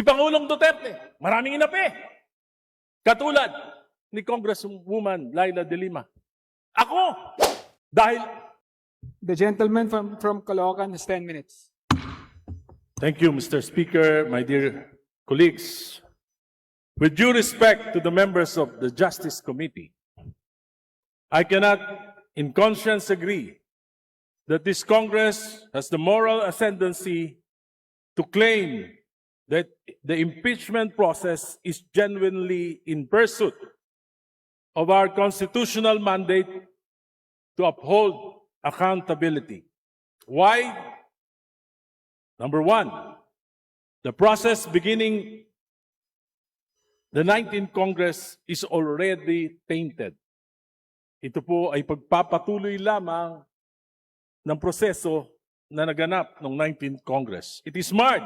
Si Pangulong Duterte, maraming inapi. Katulad ni Congresswoman Laila De Lima. Ako, dahil... The gentleman from Caloocan has 10 minutes. Thank you, Mr. Speaker, my dear colleagues. With due respect to the members of the Justice Committee, I cannot in conscience agree that this Congress has the moral ascendancy to claim that the impeachment process is genuinely in pursuit of our constitutional mandate to uphold accountability. Why? Number one, the process beginning the 19th Congress is already tainted. Ito po ay pagpapatuloy lamang ng proseso na naganap ng 19th Congress. It is marred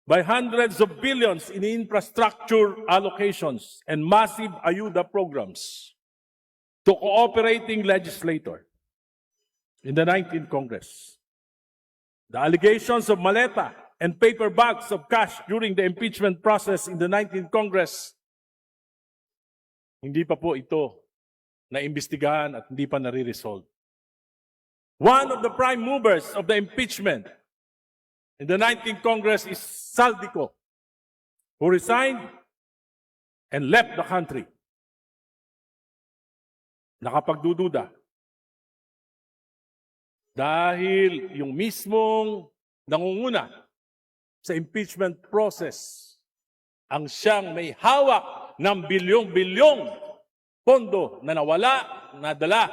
by hundreds of billions in infrastructure allocations and massive ayuda programs to cooperating legislators in the 19th Congress. The allegations of maleta and paper bags of cash during the impeachment process in the 19th Congress, hindi pa po ito naimbestigahan at hindi pa nare-resolve. One of the prime movers of the impeachment in the 19th Congress is Saldico, who resigned and left the country. Nakapagdududa. Dahil yung mismong nangunguna sa impeachment process ang siyang may hawak ng bilyong-bilyong pondo na nawala, nadala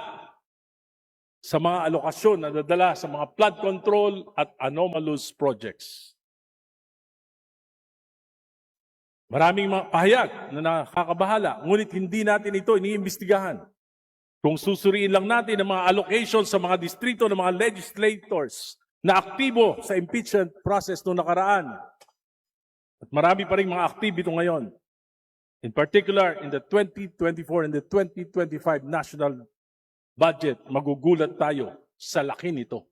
sa mga alokasyon, nadadala sa mga flood control at anomalous projects. Maraming mga pahayag na nakakabahala, ngunit hindi natin ito iniimbestigahan. Kung susuriin lang natin ang mga allocations sa mga distrito ng mga legislators na aktibo sa impeachment process noong nakaraan. At marami pa rin mga aktibo ngayon. In particular, in the 2024 and the 2025 national budget, magugulat tayo sa laki nito.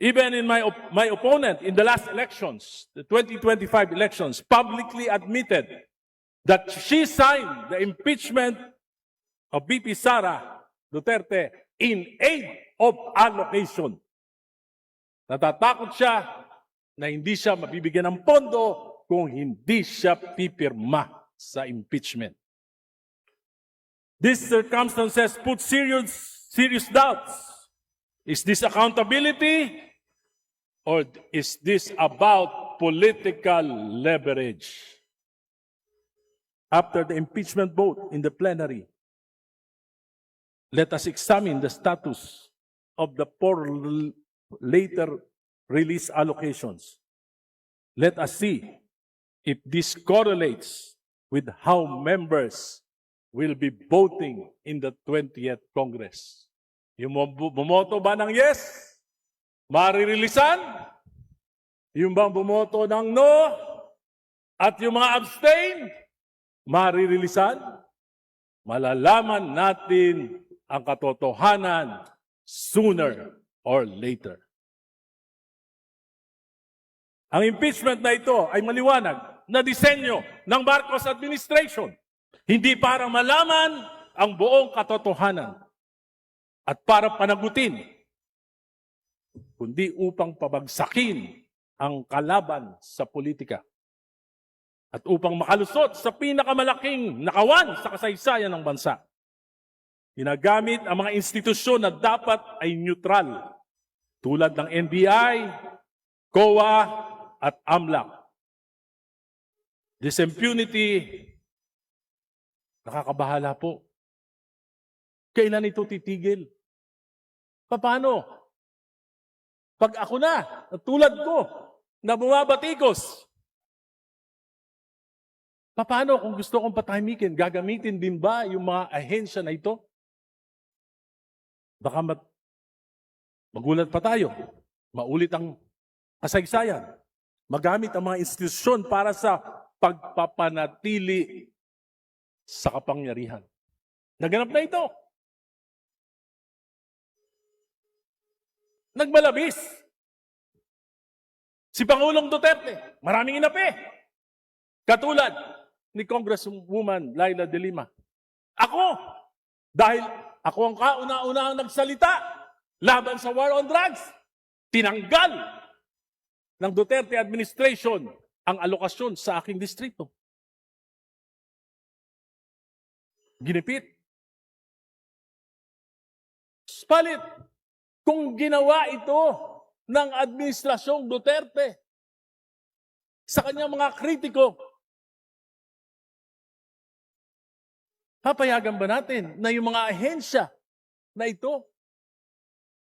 Even in my opponent in the last elections, the 2025 elections, publicly admitted that she signed the impeachment of VP Sara Duterte in aid of allocation. Natatakot siya na hindi siya mabibigyan ng pondo kung hindi siya pipirma sa impeachment. These circumstances put serious doubts. Is this accountability or is this about political leverage? After the impeachment vote in the plenary, let us examine the status of the four later release allocations. Let us see if this correlates with how members will be voting in the 20th Congress. Yung bumoto ba ng yes, maririlisan? Yung bang bumoto ng no, at yung mga abstain, maririlisan? Malalaman natin ang katotohanan sooner or later. Ang impeachment na ito ay maliwanag na disenyo ng Marcos administration. Hindi para malaman ang buong katotohanan at para panagutin, kundi upang pabagsakin ang kalaban sa politika at upang makalusot sa pinakamalaking nakawan sa kasaysayan ng bansa. Ginagamit ang mga institusyon na dapat ay neutral, tulad ng NBI, COA, at AMLAC. This impunity, nakakabahala po. Kailan ito titigil? Paano? Pag ako na, tulad ko, na bumabatikos, paano kung gusto kong patahimikin? Gagamitin din ba yung mga ahensya na ito? Baka magulat pa tayo. Maulit ang kasaysayan. Magamit ang mga institusyon para sa pagpapanatili sa kapangyarihan. Naganap na ito. Nagmalabis. Si Pangulong Duterte, maraming inapi. Katulad ni Congresswoman Laila de Lima. Ako, dahil ako ang kauna-unahang nagsalita laban sa war on drugs, tinanggal ng Duterte administration ang alokasyon sa aking distrito. Ginipit. Palit, kung ginawa ito ng administrasyong Duterte sa kanyang mga kritiko, papayagan ba natin na yung mga ahensya na ito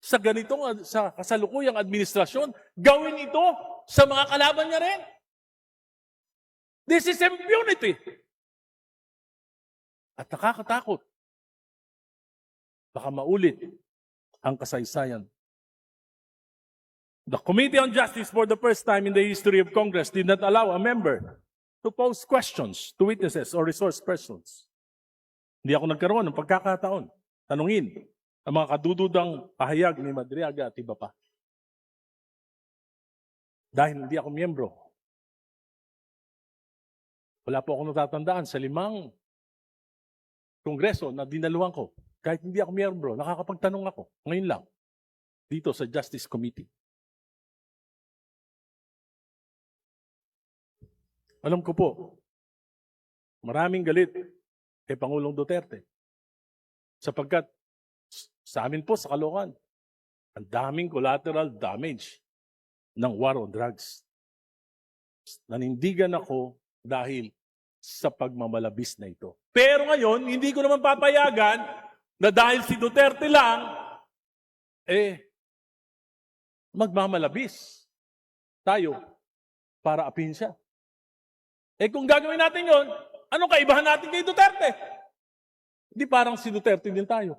sa kasalukuyang administrasyon, gawin ito sa mga kalaban niya rin? This is impunity. At nakakatakot. Baka maulit ang kasaysayan. The Committee on Justice for the first time in the history of Congress did not allow a member to pose questions to witnesses or resource persons. Hindi ako nagkaroon ng pagkakataon tanungin ang mga kadududang pahayag ni Madriaga at iba pa. Dahil hindi ako miyembro. Wala po ako natatandaan sa 5 kongreso na dinaluhan ko. Kahit hindi ako miyembro, nakakapagtanong ako. Ngayon lang, dito sa Justice Committee. Alam ko po, maraming galit kay Pangulong Duterte. Sapagkat sa amin po sa Caloocan, ang daming collateral damage ng war on drugs. Nanindigan ako dahil sa pagmamalabis na ito. Pero ngayon, hindi ko naman papayagan na dahil si Duterte lang, magmamalabis tayo para apin siya. Kung gagawin natin yon, anong kaibahan natin kay Duterte? Hindi parang si Duterte din tayo.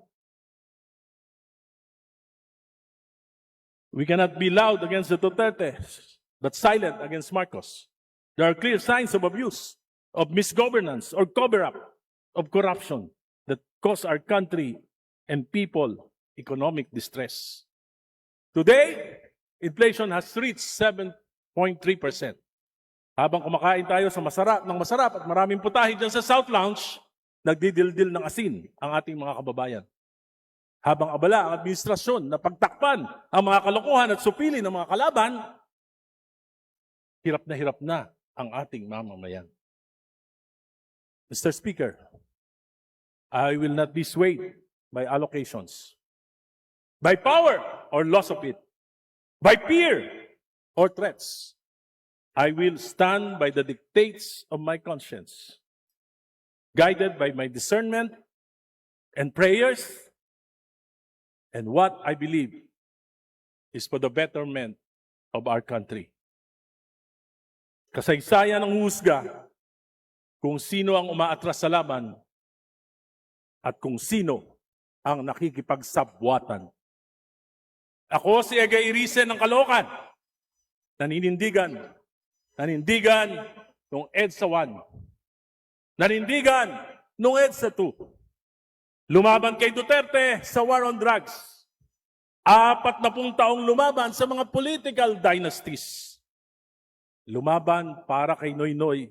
We cannot be loud against the Duterte, but silent against Marcos. There are clear signs of abuse, of misgovernance, or cover-up of corruption that cause our country and people economic distress. Today, inflation has reached 7.3%. Habang kumakain tayo sa masarap at maraming putahe dyan sa South Lounge, nagdidildil ng asin ang ating mga kababayan. Habang abala ang administrasyon na pagtakpan ang mga kalokohan at supili ng mga kalaban, hirap na ang ating mamamayan. Mr. Speaker, I will not be swayed by allocations, by power or loss of it, by fear or threats. I will stand by the dictates of my conscience, guided by my discernment and prayers, and what I believe is for the betterment of our country. Kasaysayan ng husga kung sino ang umaatras sa laban at kung sino ang nakikipagsabwatan. Ako si Egay Irice ng Caloocan, nanindigan nung EDSA 1, nanindigan nung EDSA 2. Lumaban kay Duterte sa war on drugs. 40 taong lumaban sa mga political dynasties. Lumaban para kay Noynoy,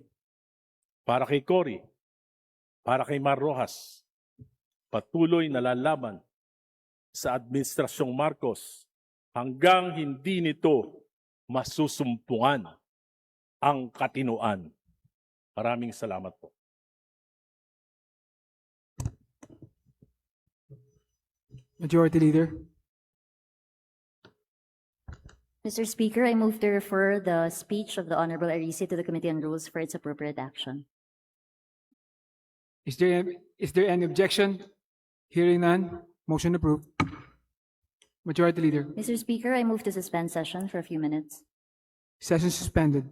para kay Cory, para kay Mar Rojas. Patuloy na lalaban sa Administrasyong Marcos hanggang hindi nito masusumpungan ang katinuan. Maraming salamat po. Majority Leader. Mr. Speaker, I move to refer the speech of the Honorable Arice to the Committee on Rules for its appropriate action. Is there any objection? Hearing none, motion approved. Majority Leader. Mr. Speaker, I move to suspend session for a few minutes. Session suspended.